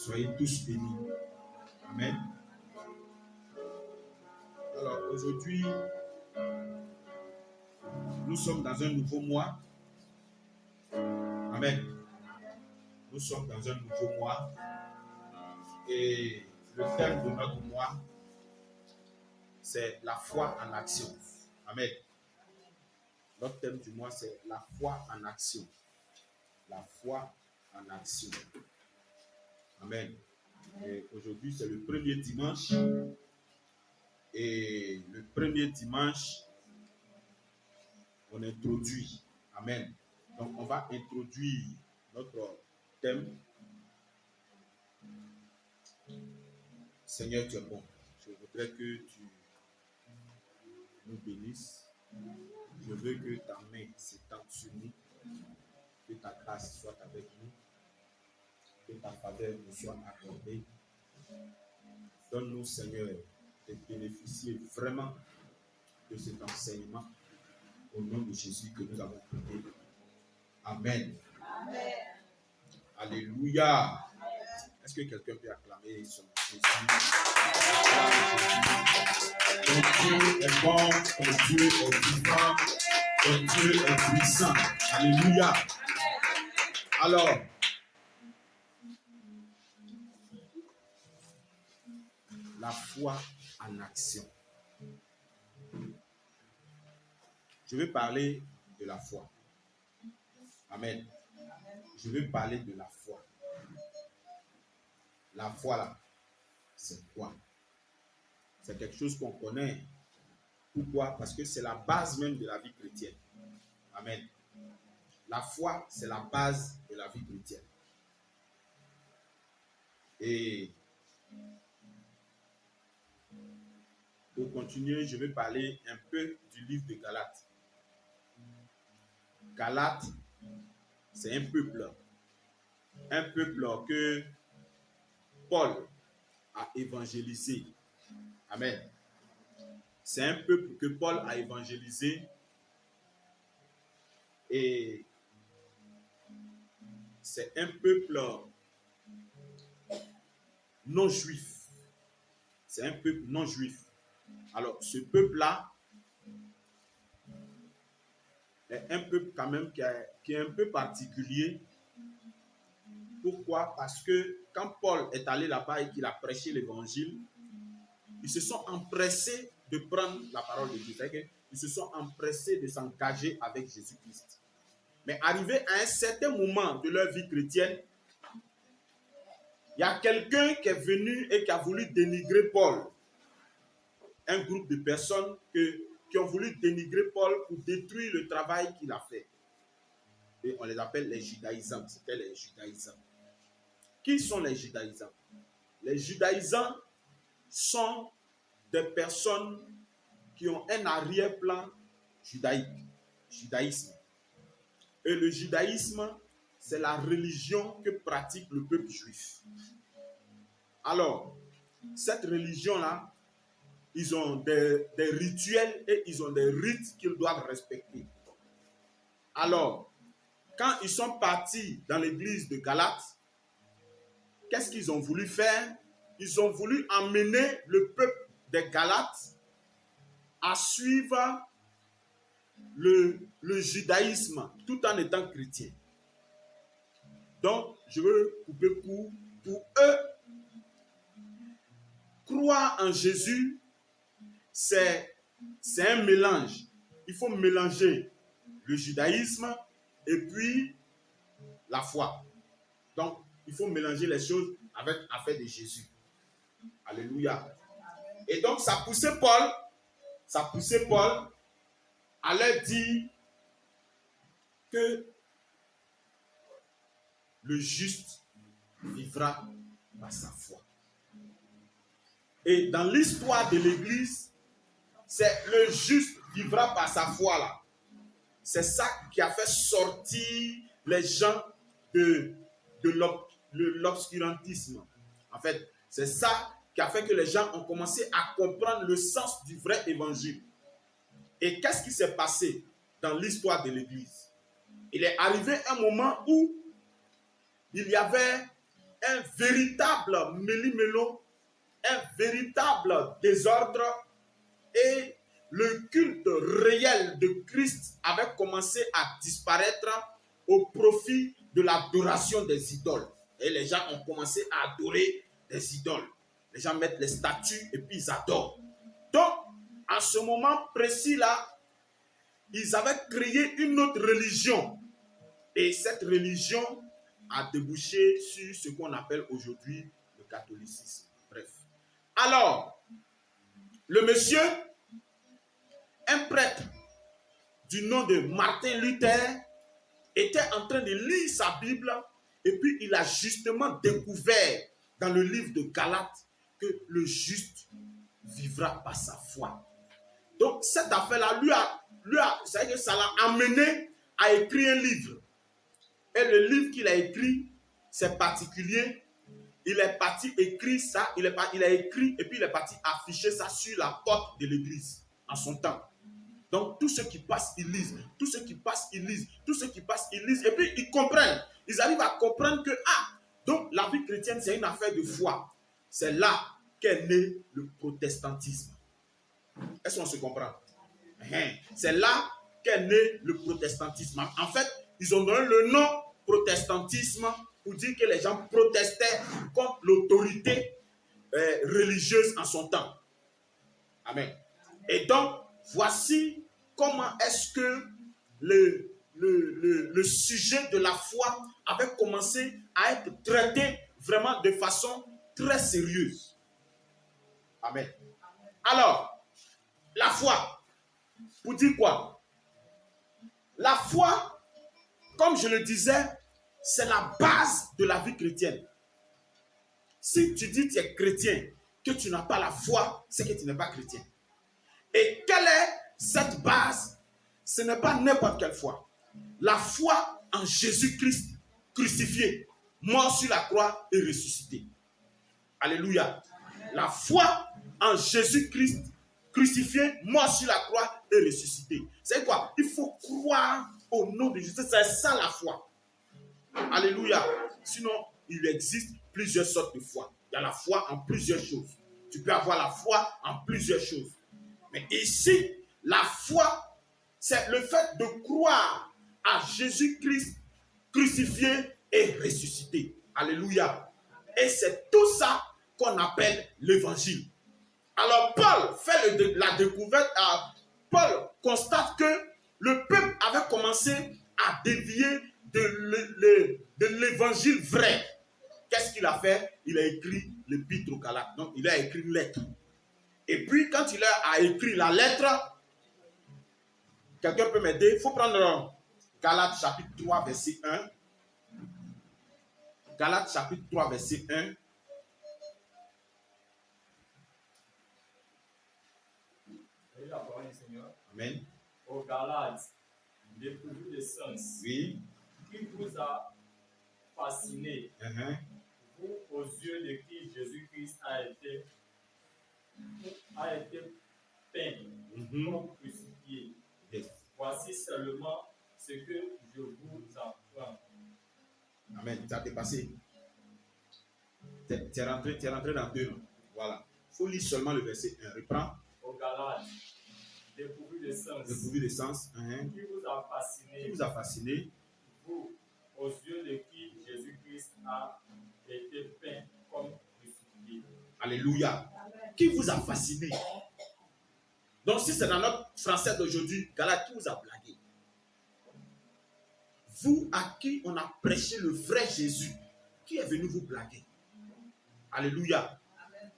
Soyez tous bénis. Amen. Alors aujourd'hui, nous sommes dans un nouveau mois. Amen. Nous sommes dans un nouveau mois. Et le thème de notre mois, c'est la foi en action. Amen. Notre thème du mois, c'est la foi en action. La foi en action. Amen. Et aujourd'hui, c'est le premier dimanche. Et le premier dimanche, on introduit. Amen. Donc, on va introduire notre thème. Seigneur, tu es bon. Je voudrais que tu nous bénisses. Je veux que ta main s'étende sur nous. Que ta grâce soit avec nous. Que ta faveur nous soit accordée. Donne-nous, Seigneur, de bénéficier vraiment de cet enseignement. Au nom de Jésus que nous avons prié. Amen. Amen. Alléluia. Est-ce que quelqu'un peut acclamer son Jésus? Ton Dieu est bon, ton Dieu est vivant, ton Dieu est puissant. Alléluia. Alors, la foi en action. Je vais parler de la foi. Amen. Je vais parler de la foi. La foi là, c'est quoi? C'est quelque chose qu'on connaît. Pourquoi? Parce que c'est la base même de la vie chrétienne. Amen. La foi, c'est la base de la vie chrétienne. Et pour continuer, je vais parler un peu du livre de Galates. Galates, c'est un peuple que Paul a évangélisé. Amen. C'est un peuple que Paul a évangélisé et c'est un peuple non juif. C'est un peuple non juif. Alors, ce peuple-là est un peuple quand même qui est un peu particulier. Pourquoi? Parce que quand Paul est allé là-bas et qu'il a prêché l'évangile, ils se sont empressés de prendre la parole de Dieu. Ils se sont empressés de s'engager avec Jésus-Christ. Mais arrivé à un certain moment de leur vie chrétienne, il y a quelqu'un qui est venu et qui a voulu dénigrer Paul. Un groupe de personnes qui ont voulu dénigrer Paul pour détruire le travail qu'il a fait. Et on les appelle les judaïsants. C'était les judaïsants. Qui sont les judaïsants? Les judaïsants sont des personnes qui ont un arrière-plan judaïsme. Et le judaïsme, c'est la religion que pratique le peuple juif. Alors, cette religion-là, ils ont des rituels et ils ont des rites qu'ils doivent respecter. Alors, quand ils sont partis dans l'église de Galates, qu'est-ce qu'ils ont voulu faire? Ils ont voulu emmener le peuple des Galates à suivre le judaïsme tout en étant chrétien. Donc, je veux couper court. Pour eux, croire en Jésus, c'est un mélange. Il faut mélanger le judaïsme et puis la foi. Donc, il faut mélanger les choses avec l'affaire de Jésus. Alléluia. Et donc, ça poussait Paul à leur dire que le juste vivra par sa foi. Et dans l'histoire de l'Église, c'est le juste vivra par sa foi là. C'est ça qui a fait sortir les gens de l'obscurantisme. En fait, c'est ça qui a fait que les gens ont commencé à comprendre le sens du vrai évangile. Et qu'est-ce qui s'est passé dans l'histoire de l'Église? Il est arrivé un moment où il y avait un véritable méli-mélo, un véritable désordre, et le culte réel de Christ avait commencé à disparaître au profit de l'adoration des idoles. Et les gens ont commencé à adorer des idoles. Les gens mettent les statues et puis ils adorent. Donc, à ce moment précis-là, ils avaient créé une autre religion. Et cette religion a débouché sur ce qu'on appelle aujourd'hui le catholicisme. Bref. Alors, le monsieur, un prêtre du nom de Martin Luther, était en train de lire sa Bible et puis il a justement découvert dans le livre de Galates que le juste vivra par sa foi. Donc cette affaire-là, c'est-à-dire que ça l'a amené à écrire un livre. Et le livre qu'il a écrit, c'est particulier. Il est parti écrire ça, il a écrit et puis il est parti afficher ça sur la porte de l'église en son temps. Donc tous ceux qui passent, ils lisent. Tous ceux qui passent, ils lisent. Tous ceux qui passent, ils lisent. Et puis ils comprennent. Ils arrivent à comprendre que, donc la vie chrétienne, c'est une affaire de foi. C'est là qu'est né le protestantisme. Est-ce qu'on se comprend? C'est là qu'est né le protestantisme. En fait, ils ont donné le nom protestantisme pour dire que les gens protestaient contre l'autorité religieuse en son temps. Amen. Et donc, voici comment est-ce que le sujet de la foi avait commencé à être traité vraiment de façon très sérieuse. Amen. Alors, la foi, pour dire quoi? La foi, comme je le disais, c'est la base de la vie chrétienne. Si tu dis que tu es chrétien, que tu n'as pas la foi, c'est que tu n'es pas chrétien. Et quelle est cette base? Ce n'est pas n'importe quelle foi. La foi en Jésus-Christ crucifié, mort sur la croix et ressuscité. Alléluia. La foi en Jésus-Christ crucifié, mort sur la croix et ressuscité. C'est quoi? Il faut croire au nom de Jésus. C'est ça la foi. Alléluia. Sinon, il existe plusieurs sortes de foi. Il y a la foi en plusieurs choses. Tu peux avoir la foi en plusieurs choses. Mais ici, la foi, c'est le fait de croire à Jésus-Christ crucifié et ressuscité. Alléluia. Et c'est tout ça qu'on appelle l'évangile. Alors Paul fait la découverte, Paul constate que le peuple avait commencé à dévier de l'évangile vrai. Qu'est-ce qu'il a fait? Il a écrit l'épître aux Galates. Donc il a écrit une lettre. Et puis quand il a écrit la lettre, quelqu'un peut m'aider? Il faut prendre Galates chapitre 3 verset 1. Galates chapitre 3 verset 1. La parole du Seigneur. Amen. Aux Galates, dépourvu de sens. Oui. Qui vous a fasciné, vous, aux yeux de qui Jésus-Christ a été peint comme crucifié. Yes. Voici seulement ce que je vous apprends. Amen. Tu as dépassé. Tu es rentré dans 2. Voilà. Il faut lire seulement le verset 1. Reprends. Aux Galates, dépourvu de sens. Dépourvu de sens. Qui vous a fasciné. Qui vous a fasciné. Vous, aux yeux de qui Jésus-Christ a été peint comme crucifié. Alléluia. Qui vous a fasciné. Donc si c'est dans notre français d'aujourd'hui, Galates, qui vous a blagué? Vous à qui on a prêché le vrai Jésus, qui est venu vous blaguer? Alléluia.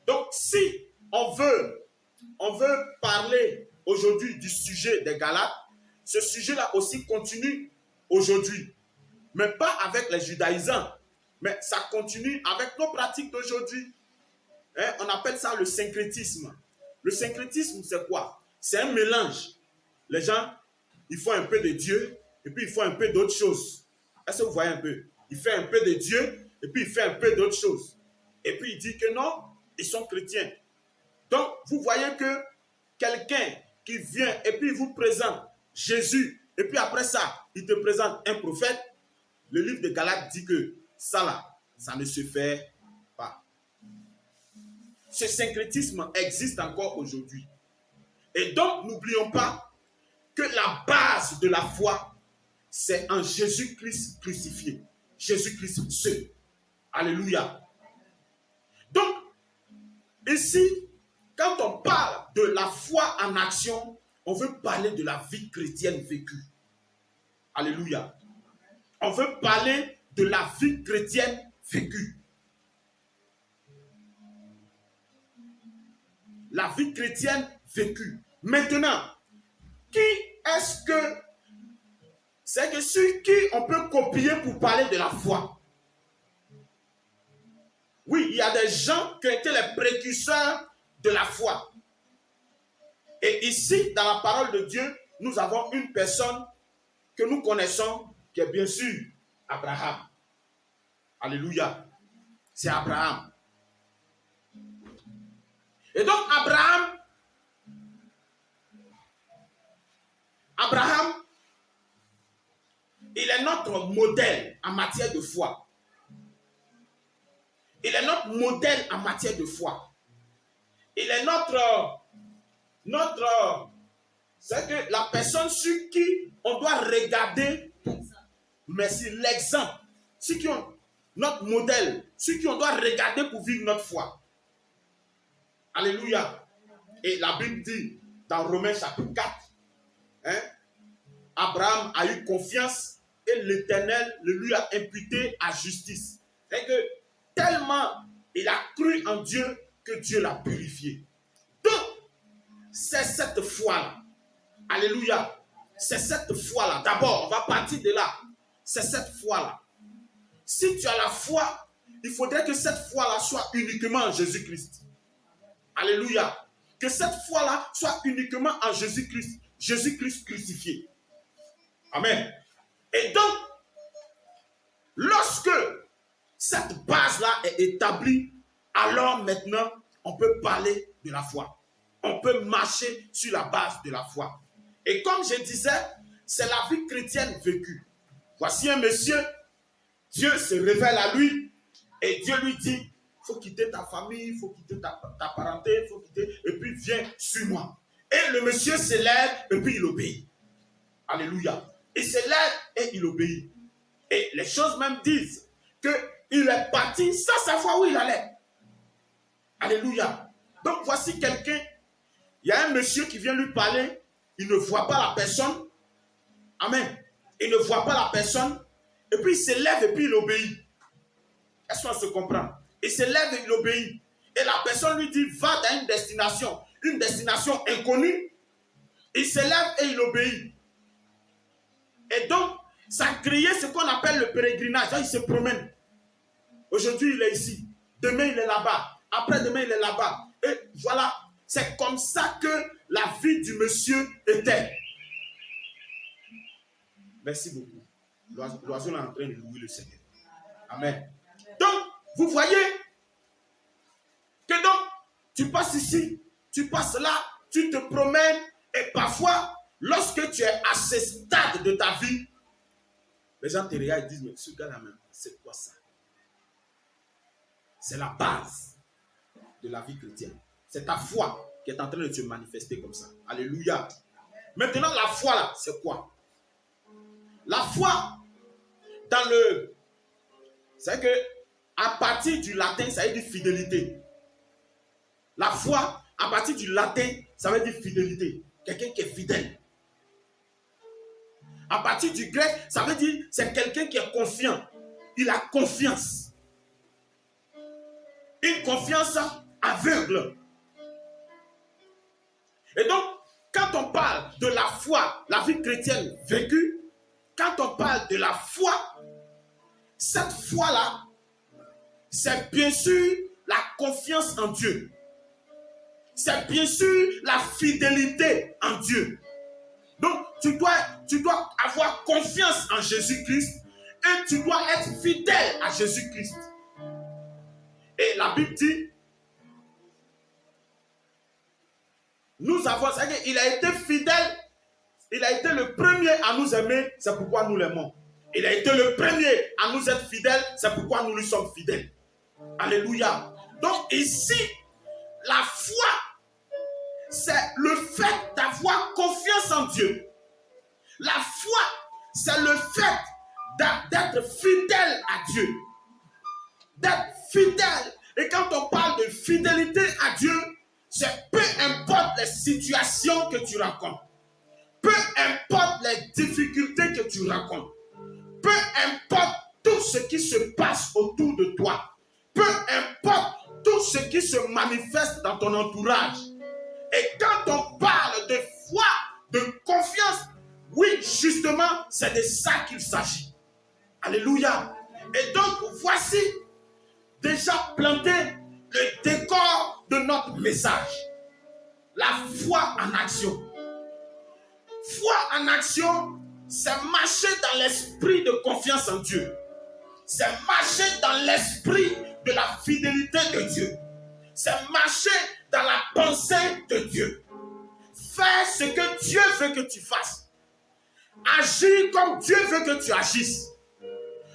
Donc si on veut parler aujourd'hui du sujet des Galates, ce sujet-là aussi continue aujourd'hui. Mais pas avec les judaïsants, mais ça continue avec nos pratiques d'aujourd'hui. On appelle ça le syncrétisme. Le syncrétisme, c'est quoi? C'est un mélange. Les gens, ils font un peu de Dieu et puis ils font un peu d'autres choses. Est-ce que vous voyez un peu? Il fait un peu de Dieu et puis il fait un peu d'autres choses. Et puis il dit que non, ils sont chrétiens. Donc, vous voyez que quelqu'un qui vient et puis il vous présente Jésus et puis après ça, il te présente un prophète. Le livre de Galates dit que ça là, ça ne se fait pas. Ce syncrétisme existe encore aujourd'hui. Et donc, n'oublions pas que la base de la foi, c'est en Jésus-Christ crucifié. Jésus-Christ seul. Alléluia. Donc, ici, quand on parle de la foi en action, on veut parler de la vie chrétienne vécue. Alléluia. On veut parler de la vie chrétienne vécue. La vie chrétienne vécue. Maintenant, qui est-ce que c'est que sur qui on peut copier pour parler de la foi? Oui, il y a des gens qui ont été les précurseurs de la foi. Et ici, dans la parole de Dieu, nous avons une personne que nous connaissons, qui est bien sûr Abraham. Alléluia. C'est Abraham. Et donc Abraham, il est notre modèle en matière de foi. Il est notre modèle en matière de foi. Il est c'est que la personne sur qui on doit regarder, merci, l'exemple, sur qui notre modèle, sur qui on doit regarder pour vivre notre foi. Alléluia. Et la Bible dit dans Romains chapitre 4, Abraham a eu confiance et l'Éternel le lui a imputé à justice. C'est que tellement il a cru en Dieu que Dieu l'a purifié. Donc, c'est cette foi-là. Alléluia. C'est cette foi-là. D'abord, on va partir de là. C'est cette foi-là. Si tu as la foi, il faudrait que cette foi-là soit uniquement en Jésus-Christ. Alléluia. Que cette foi-là soit uniquement en Jésus-Christ. Jésus-Christ crucifié. Amen. Et donc, lorsque cette base-là est établie, alors maintenant, on peut parler de la foi. On peut marcher sur la base de la foi. Et comme je disais, c'est la vie chrétienne vécue. Voici un monsieur, Dieu se révèle à lui et Dieu lui dit, il faut quitter ta famille, il faut quitter ta parenté, il faut quitter, et puis viens sur moi. Et le monsieur se lève et puis il obéit. Alléluia. Il se lève et il obéit. Et les choses même disent qu'il est parti sans savoir où il allait. Alléluia. Donc voici quelqu'un, il y a un monsieur qui vient lui parler, il ne voit pas la personne. Amen. Il ne voit pas la personne. Et puis il se lève et puis il obéit. Est-ce qu'on se comprend? Il se lève et il obéit. Et la personne lui dit, va dans une destination inconnue. Il se lève et il obéit. Et donc, ça a créé ce qu'on appelle le pèlerinage. Il se promène. Aujourd'hui, il est ici. Demain, il est là-bas. Après-demain, il est là-bas. Et voilà, c'est comme ça que la vie du monsieur était. Merci beaucoup. L'oiseau est en train de louer le Seigneur. Amen. Donc, vous voyez que donc, tu passes ici, tu passes là, tu te promènes et parfois, lorsque tu es à ce stade de ta vie, les gens te regardent et disent, mais ce gars-là même, c'est quoi ça? C'est la base de la vie chrétienne. C'est ta foi qui est en train de se manifester comme ça. Alléluia. Maintenant, la foi là, c'est quoi? La foi, c'est que à partir du latin, ça veut dire fidélité. La foi, à partir du latin, ça veut dire fidélité. Quelqu'un qui est fidèle. À partir du grec, ça veut dire c'est quelqu'un qui est confiant. Il a confiance. Une confiance aveugle. Et donc, quand on parle de la foi, la vie chrétienne vécue, quand on parle de la foi, cette foi-là, c'est bien sûr la confiance en Dieu. C'est bien sûr la fidélité en Dieu. Donc, tu dois avoir confiance en Jésus-Christ et tu dois être fidèle à Jésus-Christ. Et la Bible dit, il a été fidèle, il a été le premier à nous aimer, c'est pourquoi nous l'aimons. Il a été le premier à nous être fidèles, c'est pourquoi nous lui sommes fidèles. Alléluia. Donc ici, la foi, c'est le fait d'avoir confiance en Dieu. La foi, c'est le fait d'être fidèle à Dieu. D'être fidèle. Et quand on parle de fidélité à Dieu, c'est peu importe les situations que tu rencontres. Peu importe les difficultés que tu rencontres. Peu importe tout ce qui se passe autour de toi. Peu importe tout ce qui se manifeste dans ton entourage. Et quand on parle de foi, de confiance, oui, justement, c'est de ça qu'il s'agit. Alléluia. Et donc, voici déjà planté le décor de notre message. La foi en action. Foi en action, c'est marcher dans l'esprit de confiance en Dieu. C'est marcher dans l'esprit de la fidélité de Dieu. C'est marcher dans la pensée de Dieu. Faire ce que Dieu veut que tu fasses. Agir comme Dieu veut que tu agisses.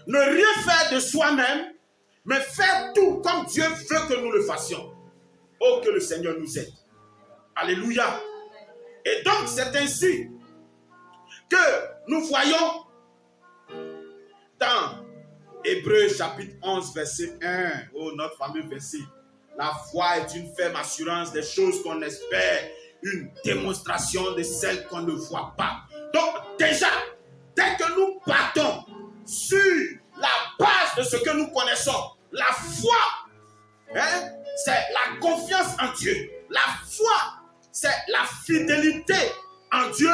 Ne rien faire de soi-même, mais faire tout comme Dieu veut que nous le fassions. Oh, que le Seigneur nous aide. Alléluia. Et donc, c'est ainsi que nous voyons dans Hébreux chapitre 11, verset 1. Oh, notre fameux verset. La foi est une ferme assurance des choses qu'on espère, une démonstration de celles qu'on ne voit pas. Donc, déjà, dès que nous partons sur la base de ce que nous connaissons, la foi, c'est la confiance en Dieu. La foi, c'est la fidélité en Dieu.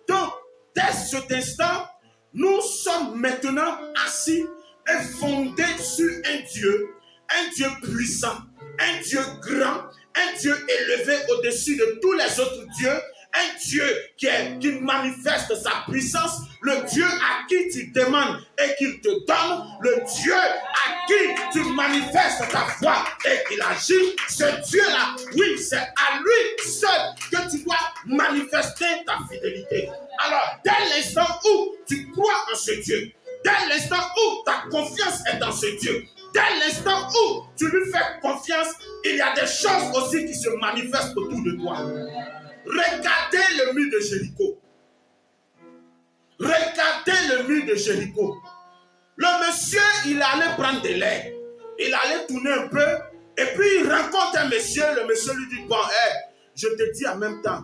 Donc, dès cet instant, nous sommes maintenant assis et fondés sur un Dieu puissant, un Dieu grand, un Dieu élevé au-dessus de tous les autres dieux, un Dieu qui manifeste sa puissance, le Dieu à qui tu demandes et qu'il te donne, le Dieu à qui tu manifestes ta foi et qu'il agit, ce Dieu-là, oui, c'est à lui seul que tu dois manifester ta fidélité. Alors, dès l'instant où tu crois en ce Dieu, dès l'instant où ta confiance est dans ce Dieu, dès l'instant où tu lui fais confiance, il y a des choses aussi qui se manifestent autour de toi. Regardez le mur de Jéricho. Regardez le mur de Jéricho. Le monsieur, il allait prendre de l'air. Il allait tourner un peu. Et puis, il rencontre un monsieur. Le monsieur lui dit, bon, je te dis en même temps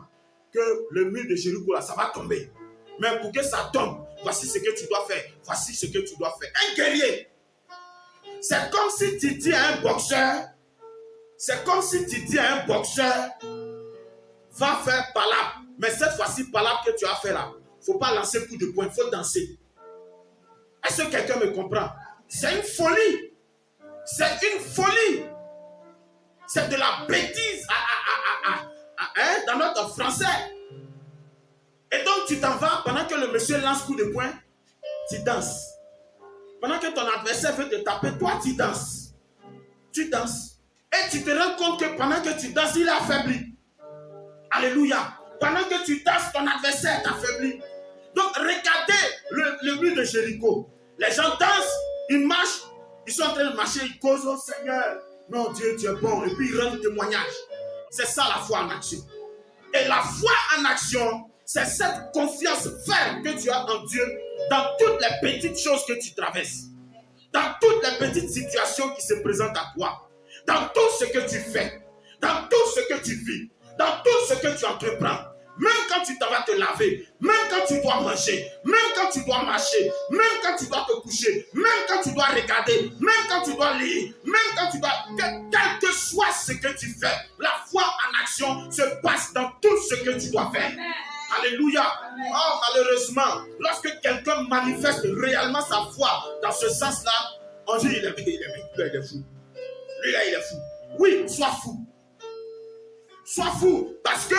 que le mur de Jéricho, là, ça va tomber. Mais pour que ça tombe, voici ce que tu dois faire. Voici ce que tu dois faire. Un guerrier. C'est comme si tu dis à un boxeur, va faire palabre. Mais cette fois-ci, palabre que tu as fait là, il ne faut pas lancer coup de poing, il faut danser. Est-ce que quelqu'un me comprend? C'est une folie. C'est une folie. C'est de la bêtise dans notre français. Et donc tu t'en vas, pendant que le monsieur lance coup de poing, tu danses. Pendant que ton adversaire veut te taper, toi tu danses. Tu danses. Et tu te rends compte que pendant que tu danses, il est affaibli. Alléluia. Pendant que tu danses, ton adversaire est affaibli. Donc regardez le mur de Jéricho. Les gens dansent, ils marchent, ils sont en train de marcher, ils causent au Seigneur. Non, Dieu, tu es bon. Et puis ils rendent témoignage. C'est ça la foi en action. Et la foi en action, c'est cette confiance ferme que tu as en Dieu dans toutes les petites choses que tu traverses. Dans toutes les petites situations qui se présentent à toi. Dans tout ce que tu fais. Dans tout ce que tu vis. Dans tout ce que tu entreprends. Même quand tu t'en vas te laver, même quand tu dois manger, même quand tu dois marcher, même quand tu dois te coucher, même quand tu dois regarder, même quand tu dois lire, même quand tu dois... Quel que soit ce que tu fais, la foi en action se passe dans tout ce que tu dois faire. Alléluia. Oh, malheureusement, lorsque quelqu'un manifeste réellement sa foi dans ce sens-là, on dit il est fou. Lui là, il est fou. Oui, sois fou. Sois fou, parce que,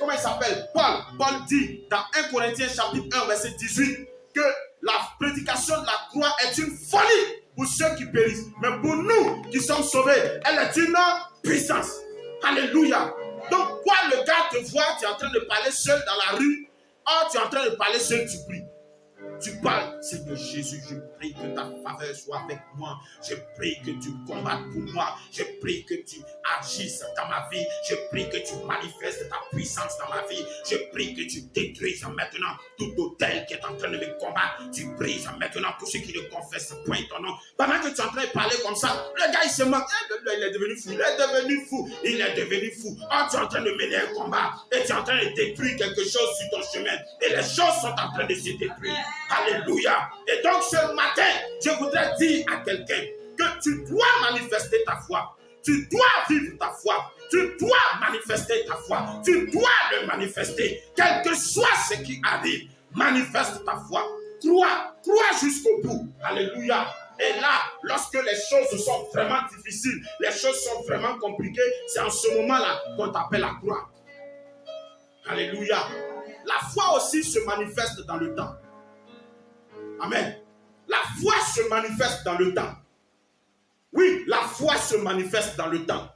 comment il s'appelle? Paul dit dans 1 Corinthiens chapitre 1, verset 18, que la prédication de la croix est une folie pour ceux qui périssent. Mais pour nous qui sommes sauvés, elle est une puissance. Alléluia. Donc, quoi, le gars te voit, tu es en train de parler seul dans la rue, tu es en train de parler seul, tu pries. Tu parles, Seigneur Jésus, je prie que ta faveur soit avec moi. Je prie que tu combattes pour moi. Je prie que tu agisses dans ma vie. Je prie que tu manifestes ta puissance dans ma vie. Je prie que tu détruises maintenant tout autel qui est en train de me combattre. Tu brises maintenant tous ceux qui ne confessent point ton nom. Pendant que tu es en train de parler comme ça, le gars il se moque. Il est devenu fou. Il est devenu fou. Il est devenu fou. Oh, tu es en train de mener un combat et tu es en train de détruire quelque chose sur ton chemin. Et les choses sont en train de se détruire. Alléluia. Et donc ce matin, je voudrais dire à quelqu'un que tu dois manifester ta foi. Tu dois vivre ta foi. Tu dois manifester ta foi. Tu dois le manifester. Quel que soit ce qui arrive, manifeste ta foi. Crois jusqu'au bout. Alléluia. Et là, lorsque les choses sont vraiment difficiles, les choses sont vraiment compliquées, c'est en ce moment-là qu'on t'appelle à croire. Alléluia. La foi aussi se manifeste dans le temps. Amen. La foi se manifeste dans le temps. Oui, la foi se manifeste dans le temps.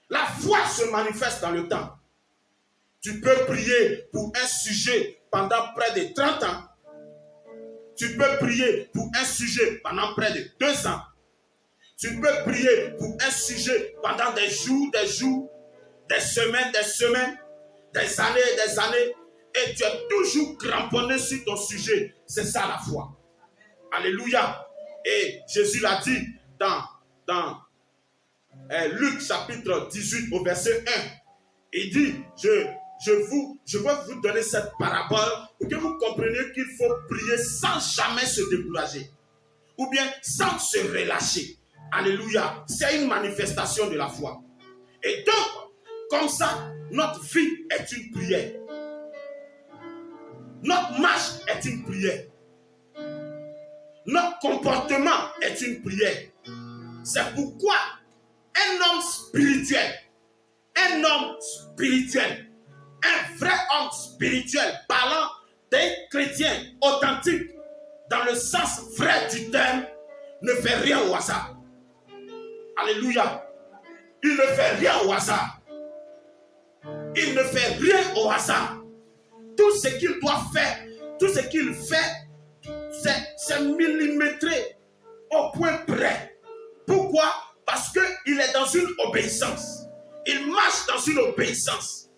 La foi se manifeste dans le temps. Tu peux prier pour un sujet pendant près de 30 ans. Tu peux prier pour un sujet pendant près de 2 ans. Tu peux prier pour un sujet pendant des jours, des semaines, des années. Et tu es toujours cramponné sur ton sujet. C'est ça la foi. Alléluia. Et Jésus l'a dit dans Luc chapitre 18 au verset 1. Il dit, je vais vous donner cette parabole pour que vous compreniez qu'il faut prier sans jamais se décourager. Ou bien sans se relâcher. Alléluia. C'est une manifestation de la foi. Et donc, comme ça, notre vie est une prière. Notre marche est une prière. Notre comportement est une prière. C'est pourquoi un homme spirituel, un vrai homme spirituel, parlant d'un chrétien authentique, dans le sens vrai du terme, ne fait rien au hasard. Alléluia. Il ne fait rien au hasard. Il ne fait rien au hasard. Tout ce qu'il doit faire, tout ce qu'il fait, c'est millimétré au point près. Pourquoi? Parce qu'il est dans une obéissance. Il marche dans une obéissance.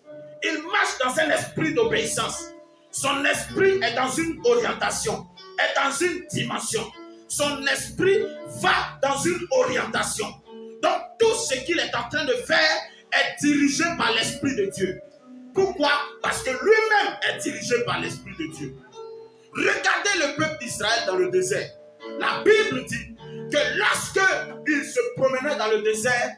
Il marche dans un esprit d'obéissance. Son esprit est dans une orientation, est dans une dimension. Son esprit va dans une orientation. Donc tout ce qu'il est en train de faire est dirigé par l'Esprit de Dieu. Pourquoi? Parce que lui-même est dirigé par l'Esprit de Dieu. Regardez le peuple d'Israël dans le désert. La Bible dit que lorsque il se promenait dans le désert,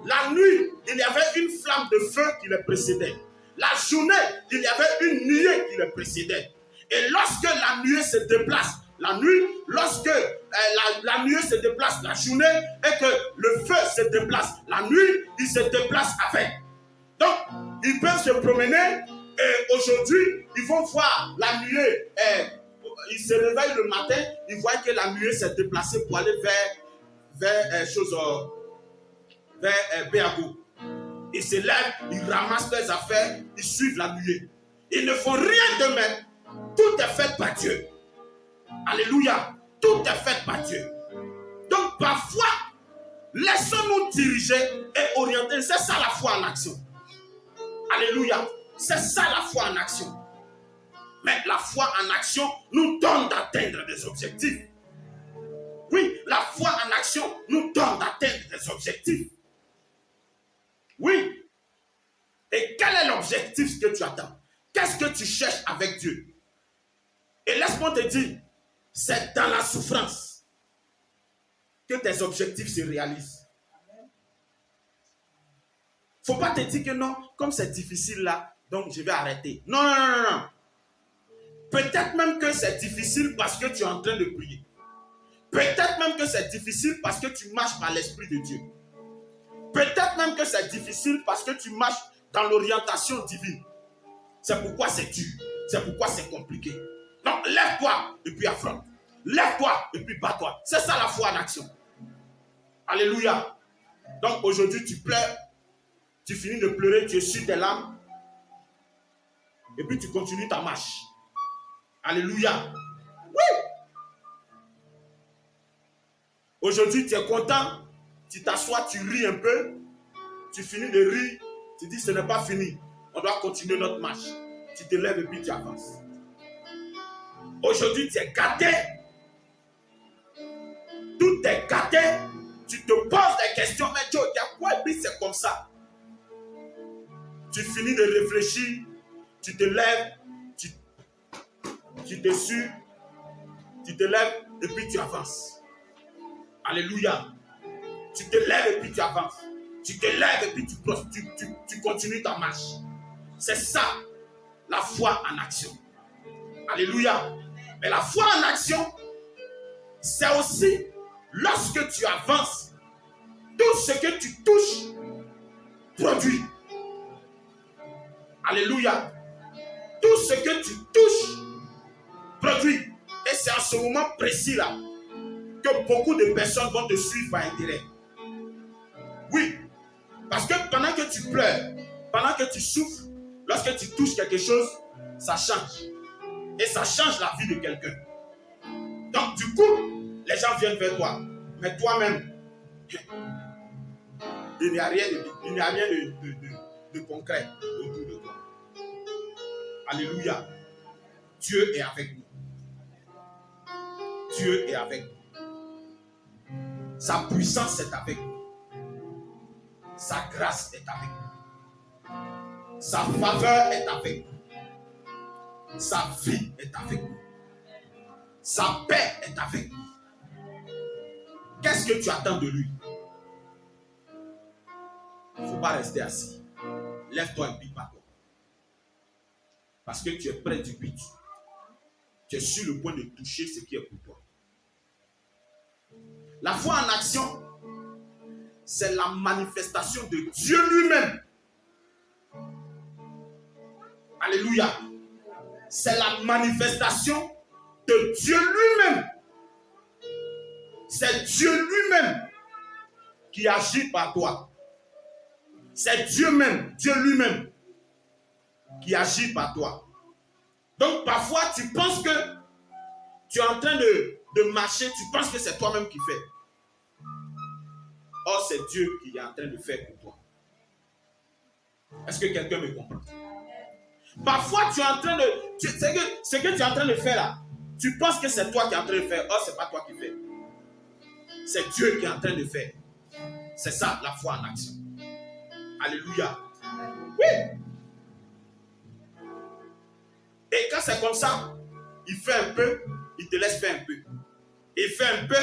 la nuit, il y avait une flamme de feu qui les précédait. La journée, il y avait une nuée qui les précédait. Et lorsque la nuée se déplace, lorsque la nuée se déplace la journée et que le feu se déplace la nuit, il se déplace avec. Donc, ils peuvent se promener et aujourd'hui, ils vont voir la nuée. Ils se réveillent le matin, ils voient que la nuée s'est déplacée pour aller vers Béagou. Ils se lèvent, ils ramassent leurs affaires, ils suivent la nuée. Ils ne font rien d'eux-mêmes. Tout est fait par Dieu. Alléluia. Tout est fait par Dieu. Donc parfois, laissons-nous diriger et orienter. C'est ça la foi en action. Alléluia. C'est ça la foi en action. Mais la foi en action nous donne d'atteindre des objectifs. Oui, la foi en action nous donne d'atteindre des objectifs. Oui. Et quel est l'objectif que tu attends? Qu'est-ce que tu cherches avec Dieu? Et laisse-moi te dire, c'est dans la souffrance que tes objectifs se réalisent. Il ne faut pas te dire que non, comme c'est difficile là, donc je vais arrêter. Non, non, non, non. Peut-être même que c'est difficile parce que tu es en train de prier. Peut-être même que c'est difficile parce que tu marches par l'Esprit de Dieu. Peut-être même que c'est difficile parce que tu marches dans l'orientation divine. C'est pourquoi c'est dur. C'est pourquoi c'est compliqué. Donc, lève-toi et puis affronte. Lève-toi et puis bats-toi. C'est ça la foi en action. Alléluia. Donc, aujourd'hui, tu pleures. Tu finis de pleurer, tu essuies tes larmes. Et puis, tu continues ta marche. Alléluia. Oui. Aujourd'hui, tu es content, tu t'assois, tu ris un peu, tu finis de rire, tu dis ce n'est pas fini, on doit continuer notre marche. Tu te lèves et puis tu avances. Aujourd'hui, tu es gâté, tout est gâté, tu te poses des questions, mais Dieu, il y a quoi et puis c'est comme ça. Tu finis de réfléchir, tu te lèves, tu te suis, tu te lèves et puis tu avances. Alléluia. Tu te lèves et puis tu avances. Tu te lèves et puis tu continues ta marche. C'est ça, la foi en action. Alléluia. Mais la foi en action, c'est aussi lorsque tu avances, tout ce que tu touches produit. Alléluia. Tout ce que tu touches produit. Et c'est en ce moment précis là que beaucoup de personnes vont te suivre par intérêt. Oui. Parce que pendant que tu pleures, pendant que tu souffres, lorsque tu touches quelque chose, ça change. Et ça change la vie de quelqu'un. Donc du coup, les gens viennent vers toi. Mais toi-même, il n'y a rien de concret autour de toi. Alléluia. Dieu est avec nous. Dieu est avec nous. Sa puissance est avec nous. Sa grâce est avec nous. Sa faveur est avec nous. Sa vie est avec nous. Sa paix est avec nous. Qu'est-ce que tu attends de lui? Il ne faut pas rester assis. Lève-toi et puis pas-toi. Parce que tu es près du but. Tu es sur le point de toucher ce qui est pour toi. La foi en action, c'est la manifestation de Dieu lui-même. Alléluia. C'est la manifestation de Dieu lui-même. C'est Dieu lui-même qui agit par toi. C'est Dieu même, Dieu lui-même qui agit par toi. Donc parfois tu penses que tu es en train de marcher, tu penses que c'est toi-même qui fais. Or c'est Dieu qui est en train de faire pour toi. Est-ce que quelqu'un me comprend? Parfois tu es en train de... ce que tu es en train de faire là, tu penses que c'est toi qui es en train de faire. Or c'est pas toi qui fais. C'est Dieu qui est en train de faire. C'est ça la foi en action. Alléluia. Oui. Et quand c'est comme ça, il fait un peu, il te laisse faire un peu. Il fait un peu,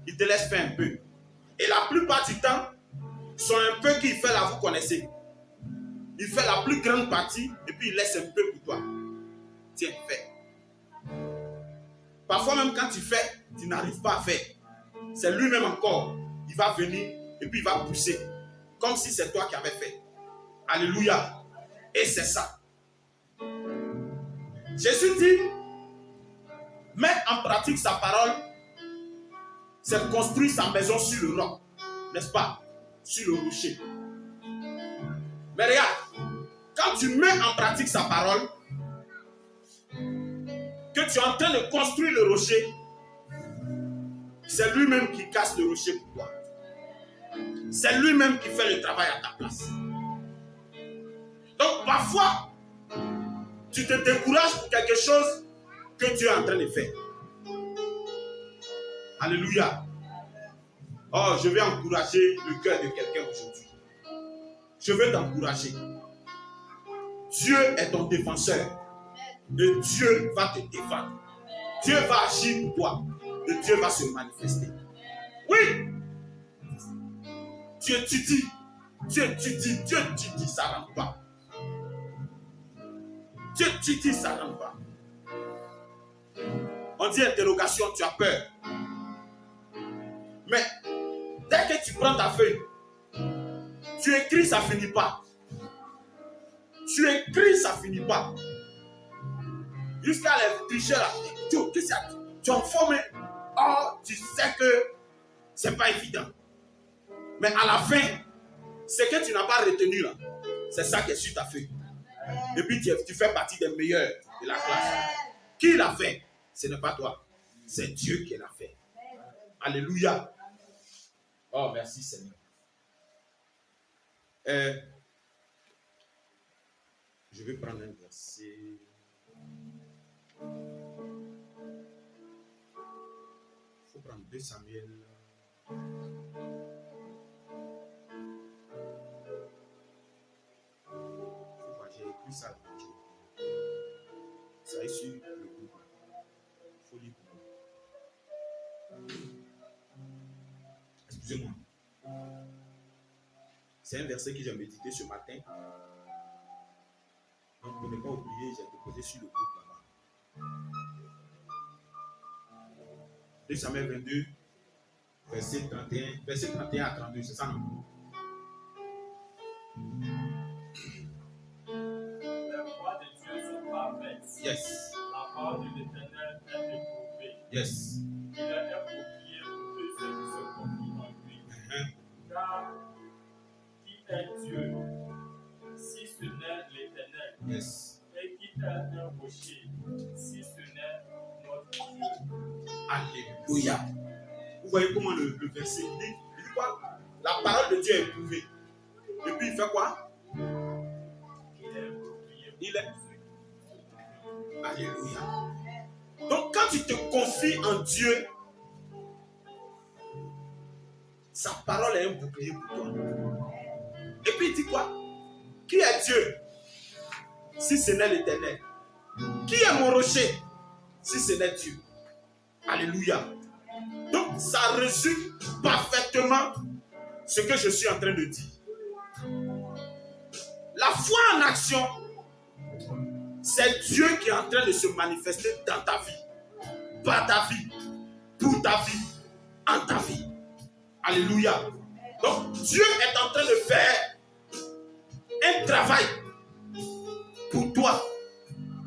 il te laisse faire un peu. Et la plupart du temps, son un peu qu'il fait là, vous connaissez. Il fait la plus grande partie et puis il laisse un peu pour toi. Tiens, fais. Parfois même quand tu fais, tu n'arrives pas à faire. C'est lui-même encore. Il va venir et puis il va pousser. Comme si c'est toi qui avais fait. Alléluia. Et c'est ça. Jésus dit, mettre en pratique sa parole, c'est construire sa maison sur le roc. N'est-ce pas? Sur le rocher. Mais regarde, quand tu mets en pratique sa parole, que tu es en train de construire le rocher, c'est lui-même qui casse le rocher pour toi. C'est lui-même qui fait le travail à ta place. Donc parfois, tu te décourages pour quelque chose que tu es en train de faire. Alléluia. Oh, je vais encourager le cœur de quelqu'un aujourd'hui. Je veux t'encourager. Dieu est ton défenseur. Et Dieu va te défendre. Dieu va agir pour toi. Et Dieu va se manifester. Oui. Dieu t'étudie. Dieu t'étudie, ça ne rentre pas. Dieu t'étudie, ça ne rentre pas. On dit interrogation, tu as peur. Mais dès que tu prends ta feuille, tu écris, ça ne finit pas. Tu écris, ça ne finit pas. Jusqu'à les tricheurs là, tu en formes. Or, tu sais que ce n'est pas évident. Mais à la fin, ce que tu n'as pas retenu là, c'est ça qui est sur ta feuille. Et puis tu fais partie des meilleurs de la classe. Qui l'a fait? Ce n'est pas toi. C'est Dieu qui l'a fait. Alléluia. Oh, merci Seigneur. Je vais prendre un verset. Il faut prendre 2 Samuel. J'ai écrit ça. Ça est sur le groupe. Il faut lire pour moi. Excusez-moi. C'est un verset que j'ai médité ce matin. Donc, pour ne pas oublier, j'ai déposé sur le groupe là-bas. 2 Samuel 22, verset 31 à 32, c'est ça, non? Les voies de Dieu sont parfaites. Yes. La parole de l'Éternel est éprouvée. Yes. Il est approprié pour tous ceux qui se confient en lui. Car qui est Dieu, si ce n'est l'Éternel? Yes. Et qui est un rocher, si ce n'est notre Dieu? Alléluia. Vous voyez comment le verset dit? Il dit quoi? La parole de Dieu est éprouvée. Et puis il fait quoi? Il est. Alléluia. Donc quand tu te confies en Dieu, sa parole est un bouclier pour toi. Et puis il dit quoi? Qui est Dieu si ce n'est l'Éternel? Qui est mon rocher si ce n'est Dieu? Alléluia. Donc ça résume parfaitement ce que je suis en train de dire. La foi en action, c'est Dieu qui est en train de se manifester dans ta vie, par ta vie, pour ta vie, en ta vie. Alléluia. Donc Dieu est en train de faire un travail pour toi,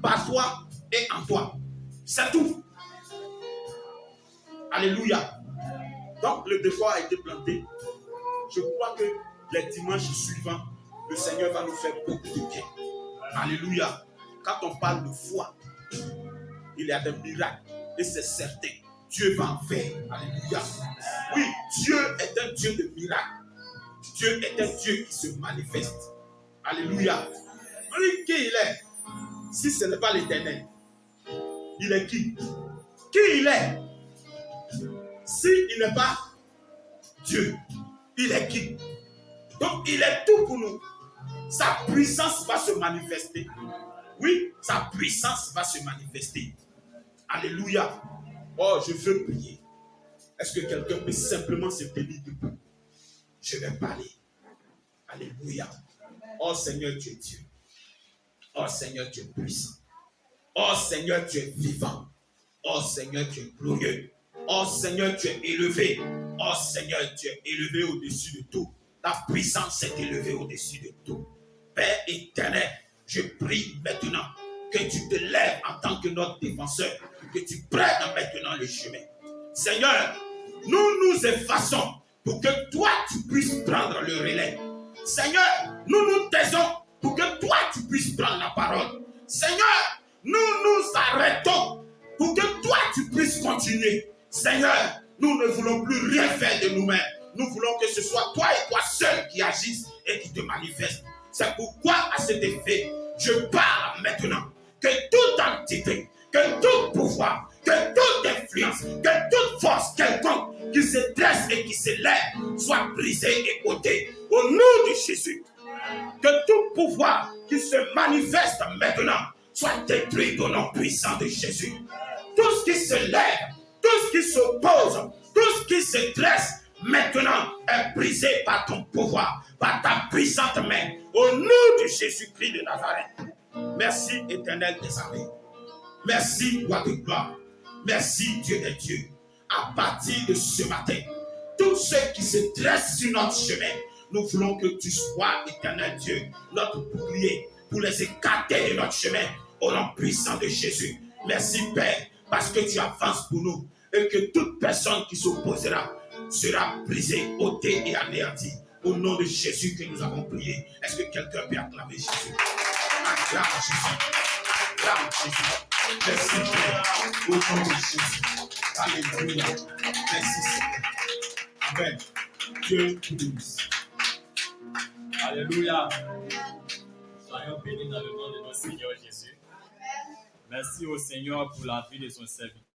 par toi et en toi. C'est tout. Alléluia. Donc le décor a été planté. Je crois que les dimanches suivants, le Seigneur va nous faire beaucoup de bien. Alléluia. Quand on parle de foi, il y a des miracles. Et c'est certain. Dieu va en faire. Alléluia. Oui, Dieu est un Dieu de miracles. Dieu est un Dieu qui se manifeste. Alléluia. Oui, qui il est? Si ce n'est pas l'Éternel, il est qui? Qui il est? Si il n'est pas Dieu, il est qui? Donc il est tout pour nous. Sa puissance va se manifester. Oui, sa puissance va se manifester. Alléluia. Oh, je veux prier. Est-ce que quelqu'un peut simplement se tenir debout? Je vais parler. Alléluia. Oh Seigneur, tu es Dieu. Oh Seigneur, tu es puissant. Oh Seigneur, tu es vivant. Oh Seigneur, tu es glorieux. Oh Seigneur, tu es élevé. Oh Seigneur, tu es élevé au-dessus de tout. Ta puissance est élevée au-dessus de tout. Père éternel, je prie maintenant que tu te lèves en tant que notre défenseur, que tu prennes maintenant le chemin. Seigneur, nous nous effaçons pour que toi tu puisses prendre le relais. Seigneur, nous nous taisons pour que toi tu puisses prendre la parole. Seigneur, nous nous arrêtons pour que toi tu puisses continuer. Seigneur, nous ne voulons plus rien faire de nous-mêmes. Nous voulons que ce soit toi et toi seul qui agissent et qui te manifestent. C'est pourquoi, à cet effet, je parle maintenant que toute entité, que tout pouvoir, que toute influence, que toute force quelconque qui se dresse et qui s'élève soit brisée et ôtée au nom de Jésus. Que tout pouvoir qui se manifeste maintenant soit détruit au nom puissant de Jésus. Tout ce qui se lève, tout ce qui s'oppose, tout ce qui se dresse, maintenant est brisé par ton pouvoir, par ta puissante main, au nom de Jésus-Christ de Nazareth. Merci, éternel des armées. Merci, roi de gloire. Merci, Dieu des dieux. À partir de ce matin, tous ceux qui se dressent sur notre chemin, nous voulons que tu sois, éternel Dieu, notre bouclier pour les écarter de notre chemin, au nom puissant de Jésus. Merci, Père, parce que tu avances pour nous et que toute personne qui s'opposera sera brisée, ôtée et anéantie. Au nom de Jésus que nous avons prié. Est-ce que quelqu'un peut acclamer Jésus? Acclame Jésus. Acclame Jésus. Merci Père. Au nom de Jésus. Alléluia. Merci Seigneur. Amen. Dieu vous bénisse. Alléluia. Soyons bénis dans le nom de notre Seigneur Jésus. Merci au Seigneur pour la vie de son serviteur.